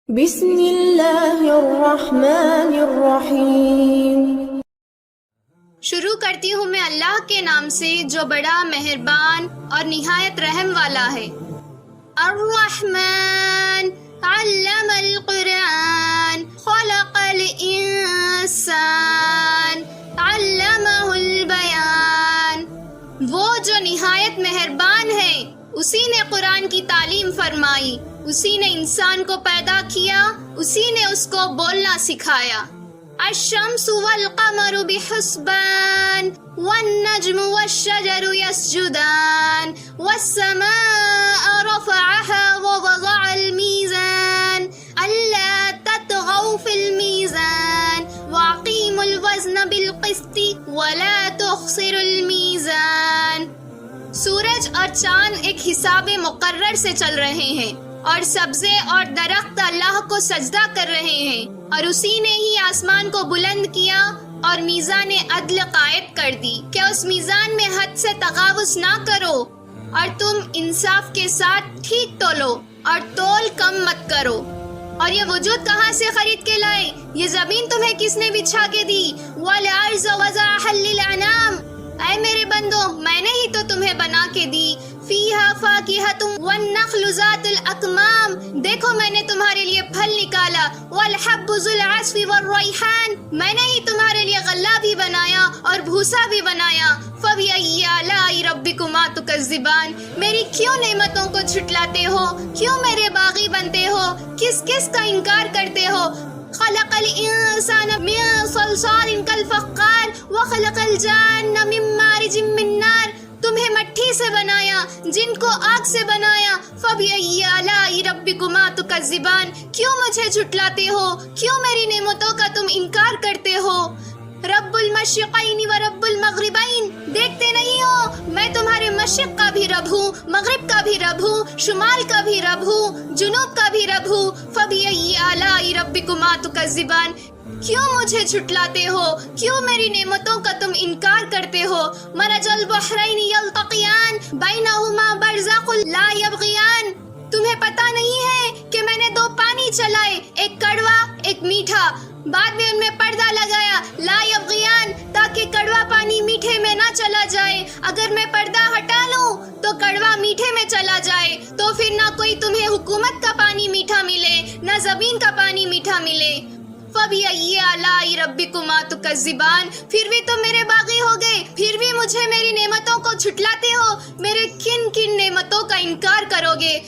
بسم اللہ الرحمن الرحیم۔ شروع کرتی ہوں میں اللہ کے نام سے جو بڑا مہربان اور نہایت رحم والا ہے۔ الرحمن علم القرآن خلق الانسان علمہ البیان۔ وہ جو نہایت مہربان ہے اسی نے قرآن کی تعلیم فرمائی، اسی نے انسان کو پیدا کیا، اسی نے اس کو بولنا سکھایا۔ الشمس والقمر بحسبان والنجم والشجر يسجدان والسماء رفعها ووضع الميزان ألا تطغوا في الميزان وأقيموا الوزن بالقسط ولا تخسروا الميزان۔ سورج اور چاند ایک حساب مقرر سے چل رہے ہیں، اور سبزے اور درخت اللہ کو سجدہ کر رہے ہیں، اور اسی نے ہی آسمان کو بلند کیا اور میزان عدل قائم کر دی کہ اس میزان میں حد سے تجاوز نہ کرو، اور تم انصاف کے ساتھ ٹھیک تولو اور تول کم مت کرو۔ اور یہ وجود کہاں سے خرید کے لائے؟ یہ زمین تمہیں کس نے بچھا کے دی؟ وَالْأَرْضَ وَضَعَهَا لِلْأَنَامِ، اے میرے بندو میں نے ہی تو تمہیں بنا کے دی۔ فیہا فاکہۃ والنخل ذات الاکمام، دیکھو میں نے تمہارے لیے پھل نکالا۔ والحب ذو العصف والریحان، میں نے ہی تمہارے لیے غلہ بھی بنایا اور بھوسا بھی بنایا۔ فبأی آلاء ربکما تکذبان، میری کیوں نعمتوں کو جھٹلاتے ہو؟ کیوں میرے باغی بنتے ہو؟ کس کس کا انکار کرتے ہو؟ خلق الانسان من صلصال کالفخار وخلق الجان من مارج من نار، تمہیں مٹی سے بنایا، جن کو آگ سے بنایا۔ فبأی آلاء ربکما تکذبان، کیوں مجھے جھٹلاتے ہو؟ کیوں میری نعمتوں کا تم انکار کرتے ہو؟ رب المشرقین و رب المغربین، دیکھتے نہیں ہو میں تمہارے مشرق کا بھی رب ہوں، مغرب کا بھی رب ہوں، شمال کا بھی رب ہوں، جنوب کا بھی رب ہوں۔ فبأی آلاء ربکما تکذبان، کیوں مجھے جھٹلاتے ہو؟ کیوں میری نعمتوں کا تم انکار کرتے ہو؟ مرج البحرین یلتقیان بینہما برزخ لا یبغیان، تمہیں پتہ نہیں ہے کہ میں نے دو پانی چلائے، ایک کڑوا ایک میٹھا، بعد میں ان میں پردہ لگایا، لا یبغیان، تاکہ کڑوا پانی میٹھے میں نہ چلا جائے۔ اگر میں پردہ ہٹا لوں تو کڑوا میٹھے میں چلا جائے، تو پھر نہ کوئی تمہیں حکومت کا پانی میٹھا ملے، نہ زمین کا پانی میٹھا ملے۔ فبأی آلاء ربکما تکذبان، پھر بھی تم میرے باغی ہو گئے، پھر بھی مجھے میری نعمتوں کو جھٹلاتے ہو۔ میرے کن کن نعمتوں کا انکار کرو گے؟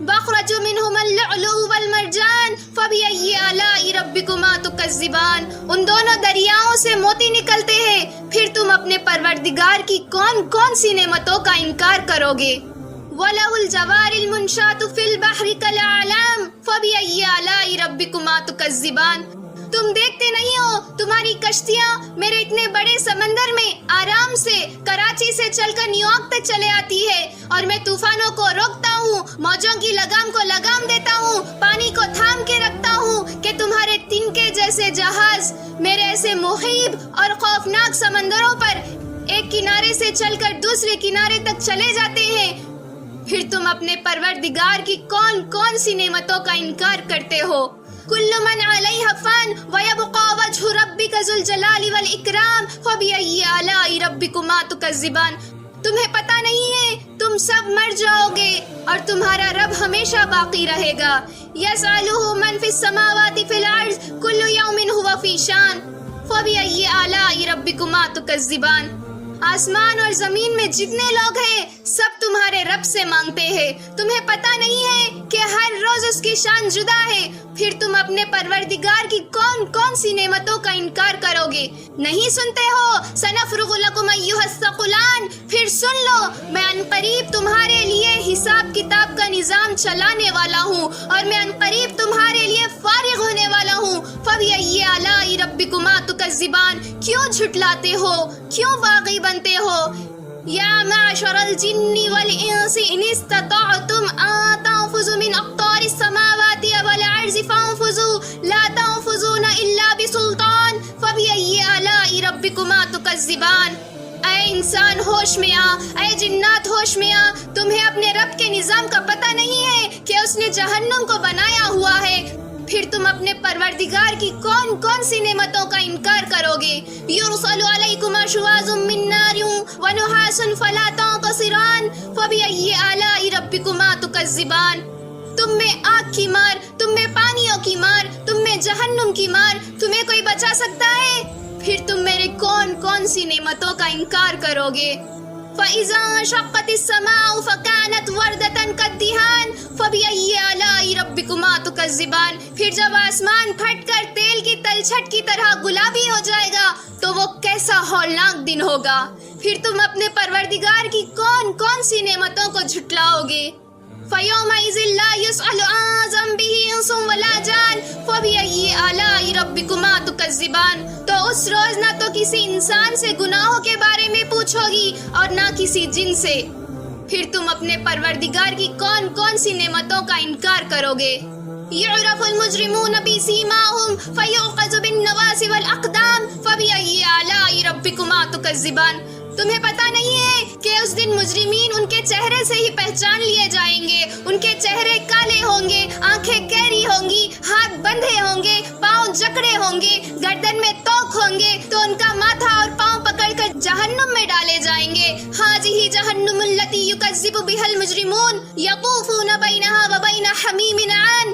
بخرج منہما اللؤلؤ والمرجان فبأی آلاء ربکما تکذبان، ان دونوں دریاؤں سے موتی نکلتے ہیں، پھر تم اپنے پروردگار کی کون کون سی نعمتوں کا انکار کرو گے؟ وَلَهُ الْجَوَارِ الْمُنْشَآتُ فِي الْبَحْرِ كَالْأَعْلَامِ فَبِأَيِّ آلَاءِ رَبِّكُمَا تُكَذِّبَانِ، تم دیکھتے نہیں ہو تمہاری کشتیاں میرے اتنے بڑے سمندر میں آرام سے کراچی سے چل کر نیو یارک تک چلے آتی ہے، اور میں طوفانوں کو روکتا ہوں، موجوں کی لگام کو لگام دیتا ہوں، پانی کو تھام کے رکھتا ہوں کہ تمہارے تنکے جیسے جہاز میرے ایسے محیب اور خوفناک سمندروں پر ایک کنارے سے چل کر دوسرے کنارے تک چلے جاتے ہیں۔ پھر تم اپنے پروردگار کی کون کون سی نعمتوں کا انکار کرتے ہو؟ کل من علیہ فان ویبقى وجہ ربک ذو الجلال والاکرام فبأی آلاء ربکما تکذبان، تمہیں پتہ نہیں ہے تم سب مر جاؤ گے اور تمہارا رب ہمیشہ باقی رہے گا۔ یسألہ من فی السماوات فی الارض کل یوم هو فی شان فبأی آلاء ربکما تکذبان، آسمان اور زمین میں جتنے لوگ ہیں سب تمہارے رب سے مانگتے ہیں، تمہیں پتہ نہیں ہے کہ ہر روز اس کی شان جدا ہے، پھر تم اپنے پروردگار کی کون کون سی نعمتوں کا انکار کرو گے؟ نہیں سنتے ہو؟ سنفرغ لکم ایھا الثقلان، پھر سن لو میں عنقریب تمہارے لیے حساب کتاب کا نظام چلانے والا ہوں، اور میں عنقریب تمہارے لیے فارغ ہونے والا ہوں۔ فبأی آلاء ربکما تکذبان، کیوں جھٹلاتے ہو؟ کیوں باغی بنتے ہو؟ یا معشر الجن والانس ان استطعتم ان تنفذوا من اقطار السماوات والارض فانفذوا لا تنفذون الا بسلطان فبأي آلاء ربكما تكذبان۔ اے انسان ہوش میں آ، اے جنات ہوش میں آ، تمہیں اپنے رب کے نظام کا پتہ نہیں ہے کہ اس نے جہنم کو بنایا ہوا ہے، اپنے پروردگار کی کون کون سی نعمتوں کا انکار کرو گے؟ یرسل علیکما شواظ من نار ونحاس فلا تنتصران فبأی آلاء ربکما تکذبان۔ تم میں آگ کی مار، تم میں پانیوں کی مار، تم میں جہنم کی مار، تمہیں کوئی بچا سکتا ہے؟ پھر تم میرے کون کون سی نعمتوں کا انکار کرو گے؟ فَإِذَا انشَقَّتِ السَّمَاءُ فَكَانَتْ وَرْدَةً كَالدِّهَانِ فَبِأَيِّ آلَاءِ رَبِّكُمَا تُكَذِّبَانِ۔ پھر جب آسمان پھٹ کر تیل کی تلچھٹ کی طرح گلابی ہو جائے گا تو وہ کیسا ہولناک دن ہوگا۔ پھر تم اپنے پروردگار کی کون کون سی نعمتوں کو جھٹلاؤ گے؟ فَيَوْمَئِذٍ لَا يُسْأَلُ عَن ذَنبِهِ إِنسٌ وَلَا جَانٌ فَبِأَيِّ آلَاءِ رَبِّكُمَا تُكَذِّبَانِ۔ تو اس روز نہ تو کسی انسان سے گناہوں کے بارے میں پوچھو گی اور نہ کسی جن سے۔ پھر تم اپنے پروردگار کی کون کون سی نعمتوں کا انکار کرو گے؟ یعرف المجرمون بسیماہم فیؤخذ بالنواصی والاقدام فبأی آلاء ربکما تکذبان۔ تمہیں پتہ نہیں ہے کہ اس دن مجرمین ان کے چہرے سے ہی پہچان لیے جائیں گے، ان کے چہرے کالے ہوں گے، آنکھیں کیری ہوں گی، ہاتھ بندھے ہوں گے، پاؤں جکڑے ہوں گے، گردن میں توق ہوں گے، تو ان کا ماتھا اور پاؤں پکڑ کر جہنم میں ڈالے جائیں گے۔ ھذہ جہنم التی یکذب بها المجرمون یطوفون بینہا وبین حمیم عان۔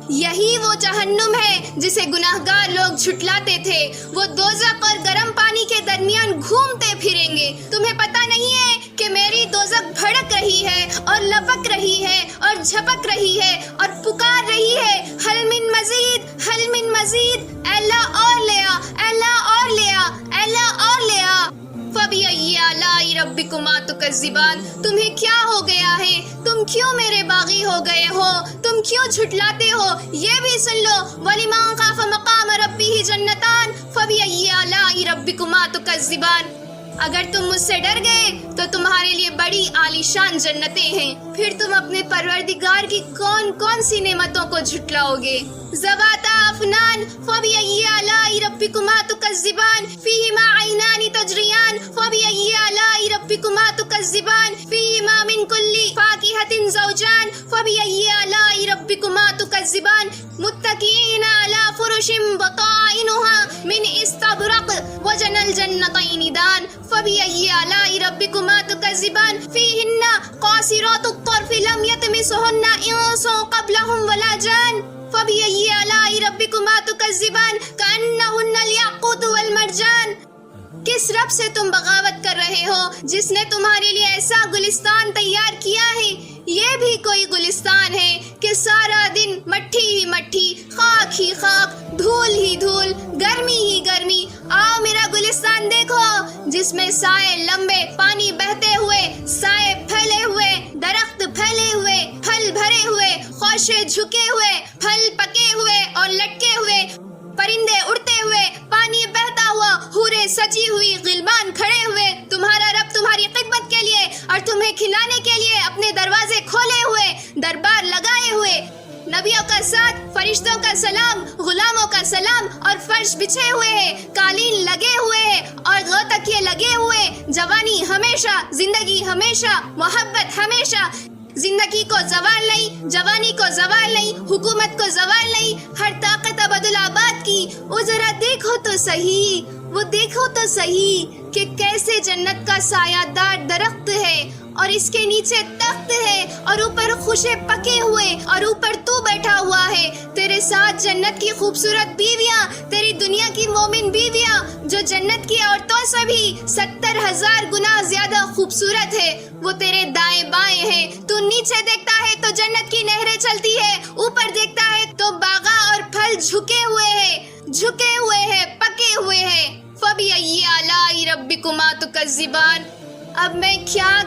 یہی وہ جہنم ہے جسے گناہگار لوگ جھٹلاتے تھے، وہ دوزخ اور گرم پانی کے درمیان گھومتے پھریں گے۔ تمہیں پتہ نہیں ہے کہ میری دوزخ بھڑک رہی ہے اور لپک رہی ہے اور جھپک رہی ہے اور پکار رہی ہے، حل من مزید، حل من مزید، اے اللہ اور لے آ، اے اللہ اور لے آ، اے اللہ اور لے آ۔ فَبِأَيِّ آلَاءِ رَبِّكُمَا تُكَذِّبَانِ۔ تمہیں کیا ہو گیا ہے؟ تم کیوں میرے باغی ہو گئے ہو؟ تم کیوں جھٹلاتے ہو؟ یہ بھی سن لو، وَلِمَنْ خَافَ مَقَامَ رَبِّهِ جَنَّتَانِ فَبِأَيِّ آلَاءِ رَبِّكُمَا تُكَذِّبَانِ۔ اگر تم مجھ سے ڈر گئے تو تمہارے لیے بڑی عالیشان جنتیں ہیں۔ پھر تم اپنے پروردگار کی کون کون سی نعمتوں کو جھٹلاؤ گے؟ ذواتا افنان فبأي آلاء ربكما تكذبان فيهما عينان تجريان فبأي آلاء ربكما تكذبان فيهما من كل فاكهة زوجان فبأي آلاء ربكما تكذبان متكئين على فرش بطائنها من استبرق وجنى الجنتين دان فبأي آلاء ربكما تكذبان فيهن قاصرات الطرف لم يطمثهن انس قبلهم ولا جان فبأي آلاء ربكما تكذبان كأنهن الياقوت والمرجان۔ کس رب سے تم بغاوت کر رہے ہو جس نے تمہارے لیے ایسا گلستان تیار کیا ہے؟ یہ بھی کوئی گلستان ہے کہ سارا دن مٹھی ہی مٹھی، خاک ہی خاک، دھول ہی دھول، گرمی ہی گرمی۔ آؤ میرا گلستان دیکھو جس میں سائے لمبے، پانی بہتے ہوئے، سائے پھیلے ہوئے، درخت پھیلے ہوئے، پھل بھرے ہوئے، خوشے جھکے ہوئے، پھل پکے ہوئے اور لٹکے ہوئے، پرندے اڑتے ہوئے، پانی بہتا ہوا، حوریں سجی ہوئی، غلمان کھڑے ہوئے، تمہارا رب تمہاری خدمت کے لیے اور تمہیں کھلانے کے لیے اپنے دروازے کھولے ہوئے، دربار لگائے ہوئے، نبیوں کا ساتھ، فرشتوں کا سلام، غلاموں کا سلام، اور فرش بچھے ہوئے ہیں، قالین لگے ہوئے ہیں اور غو تکیے لگے ہوئے، جوانی ہمیشہ، زندگی ہمیشہ، محبت ہمیشہ۔ زندگی کو زوال نہیں، جوانی کو زوال نہیں، حکومت کو زوال نہیں، ہر طاقت عبدالآباد کی۔ وہ ذرا دیکھو تو صحیح، وہ دیکھو تو صحیح کہ کیسے جنت کا سایہ دار درخت ہے اور اس کے نیچے تخت ہے اور اوپر خوشے پکے ہوئے اور اوپر تو بیٹھا ہوا ہے، تیرے ساتھ جنت کی خوبصورت بیویاں، تیری دنیا کی مومن بیویاں جو جنت کی عورتوں سے بھی 70,000 گنا زیادہ خوبصورت ہے، وہ تیرے دائیں بائیں ہیں۔ تو نیچے دیکھتا ہے تو جنت کی نہریں چلتی ہے، اوپر دیکھتا ہے تو باغاں اور پھل جھکے ہوئے ہیں، جھکے ہوئے ہیں، پکے ہوئے ہیں۔ فَبِأَيِّ آلَاءِ رَبِّكُمَا تُكَذِّبَانِ۔ اب میں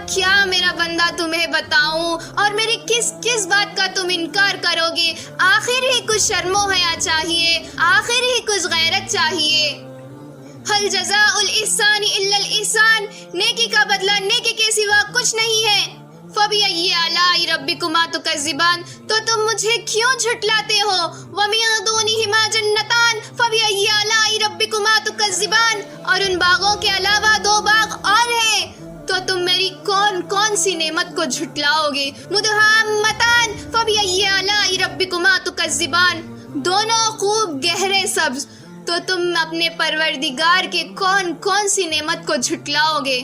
کیا میرا بندہ تمہیں بتاؤں اور میری کس کس بات کا تم انکار کرو گے؟ آخر ہی کچھ شرم و حیا چاہیے، آخر ہی کچھ غیرت چاہیے۔ هل جزاء الاحسان الا الاحسان، نیکی کا بدلہ نیکی کے سوا کچھ نہیں ہے۔ فَبِأَيِّ آلَاءِ رَبِّكُمَا تُكَذِّبَانِ، تو تم مجھے کیوں جھٹلاتے ہو؟ وَمِن دُونِهِمَا جَنَّتَانِ فَبِأَيِّ آلَاءِ رَبِّكُمَا تُكَذِّبَانِ، اور ان باغوں کے علاوہ 2 باغ اور ہیں، تو تم میری کون کون سی نعمت کو جھٹلاؤ گے؟ مُدْحَامَّتَانِ فَبِأَيِّ آلَاءِ رَبِّكُمَا تُكَذِّبَانِ، دونوں خوب گہرے سبز، تو تم اپنے پروردگار کے کون کون سی نعمت کو جھٹلاؤ گے؟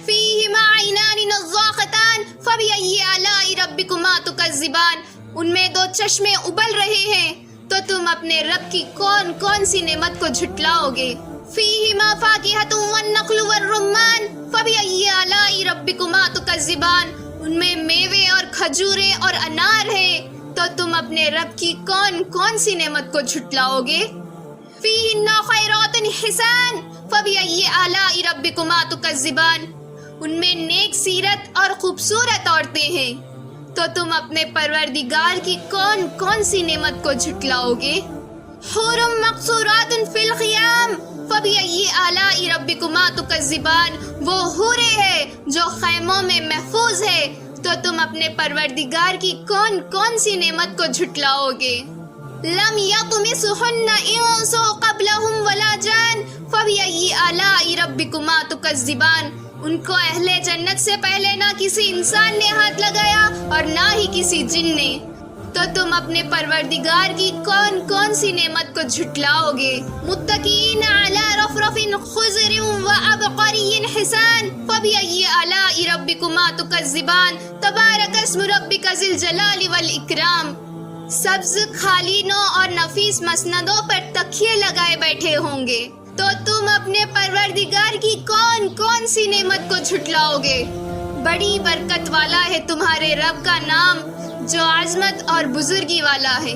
فیہما عینان نضاختان فبأی آلاء ربکما تکذبان، ان میں دو چشمے ابل رہے ہیں، تو تم اپنے رب کی کون کون سی نعمت کو جھٹلاؤ گے؟ فیہما فاکہۃ والنخل والرمان فبأی آلاء ربکما تکذبان، ان میں میوے اور کھجورے اور انار ہیں، تو تم اپنے رب کی کون کون سی نعمت کو جھٹلاؤ گے؟ فیہن خیرات حسان فبأی آلاء ربکما تکذبان، ان میں نیک سیرت اور خوبصورت عورتیں ہیں، تو تم اپنے پروردگار کی کون کون سی نعمت کو جھٹلاؤ گے؟ حور مقصورات فی الخیام فبأی آلاء ربکما تکذبان، وہ حوریں ہیں جو خیموں میں محفوظ ہے، تو تم اپنے پروردگار کی کون کون سی نعمت کو جھٹلاؤ گے؟ لم یطمثہن انس قبلہم ولا جان فبأی آلاء ربکما تکذبان، ان کو اہل جنت سے پہلے نہ کسی انسان نے ہاتھ لگایا اور نہ ہی کسی جن نے، تو تم اپنے پروردگار کی کون کون سی نعمت کو جھٹلاؤ گے؟ متکئین علی رفرف خضر وعبقری حسان فبأی آلاء ربکما تکذبان تبارک اسم ربک ذی الجلال والاکرام، سبز قالینوں اور نفیس مسندوں پر تکیے لگائے بیٹھے ہوں گے، تو تم اپنے پروردگار کی کون کون سی نعمت کو جھٹلاؤ گے؟ بڑی برکت والا ہے تمہارے رب کا نام جو عظمت اور بزرگی والا ہے۔